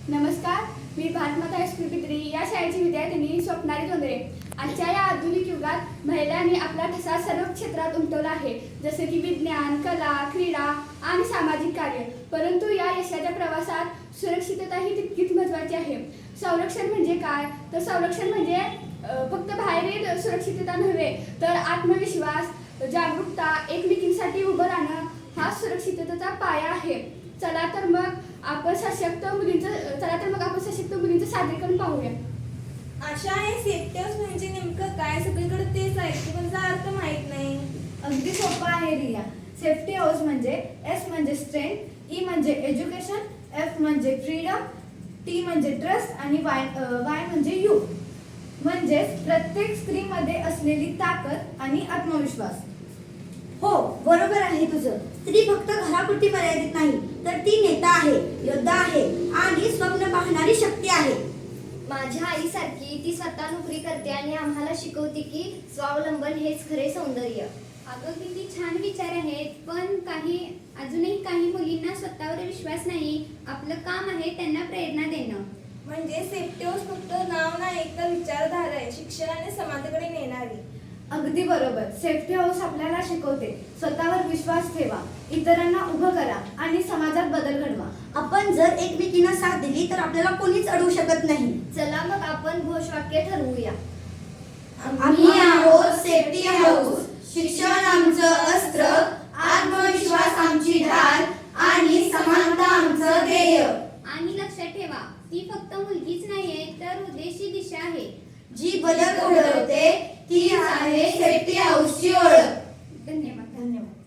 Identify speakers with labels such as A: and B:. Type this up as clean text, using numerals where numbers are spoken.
A: नमस्कार, मी भारतमाता हायस्कूल पित्री या शाळेची विद्यार्थिनी स्वप्नाली जोंधळे. आजच्या या आधुनिक युगात महिलांनी आपला ठसा सर्व क्षेत्रात उमटवला आहे, जसे की विज्ञान, कला, क्रीडा आणि सामाजिक कार्य. परंतु या यशाच्या प्रवासात सुरक्षितता ही तितकीच महत्त्वाची आहे. संरक्षण म्हणजे काय? तर संरक्षण म्हणजे फक्त बाहेरील सुरक्षितता नव्हे, तर आत्मविश्वास, जागरूकता, एकमेकींसाठी उभं राहणं हा सुरक्षिततेचा पाया आहे. चला तर मग आपण सशक्त मुलींचं सादरीकरण पाहूया.
B: आशा आहे सेफ्टी हाऊस म्हणजे नेमकं काय? सगळीकडे तेच ऐकतो पण त्याचा अर्थ माहित नाही.
C: अगदी सोपं आहे रिया. सेफ्टी हाऊस म्हणजे एस म्हणजे स्ट्रेंथ, ई म्हणजे एज्युकेशन, एफ म्हणजे फ्रीडम, टी म्हणजे ट्रस्ट आणि वाय म्हणजे यू म्हणजेच प्रत्येक स्त्रीमध्ये असलेली ताकद आणि आत्मविश्वास.
D: हो, बरोबर आहे तुझं. स्त्री फक्त घरापुरती मर्यादित नाही, तर ती नेता आहे, योद्धा आहे आणि स्वप्न पाहणारी शक्ती आहे.
E: माझ्या आईसारखी ती स्वतः नोकरी करते आणि आम्हाला शिकवते की स्वावलंबन हेच खरे सौंदर्य.
F: अगं किती छान विचार आहेत, पण अजूनही काही मुलींना स्वतःवर विश्वास नाही. आपलं काम आहे त्यांना प्रेरणा देणं.
B: म्हणजे सेफ्टी हाऊस फक्त नाव नाही, तर विचारधारा आहे, शिक्षण आणि समाजाकडे नेणारी.
C: अगदी बरोबर. सेफ्टी हाऊस आपल्याला शिकवते स्वतःवर विश्वास ठेवा, इतरांना उभं करा आणि समाजात बदल घडवा.
D: आपण जर एकमेकींना साथ दिली तर आपल्याला कोणीच अडवू शकत नाही.
E: चला मग आपण घोषवाक्य ठरवूया.
D: आम्ही आहोत सेफ्टी हाऊस. शिक्षण आमचं अस्त्र, आत्मविश्वास आमची ढाल आणि समानता आमचं ध्येय.
F: आणि लक्षात ठेवा, ती फक्त मुलगीच नाहीये, तर उद्देशी दिशा आहे.
D: जी बदल घडवते ती आहे सेफ्टी हाऊसची ओळख.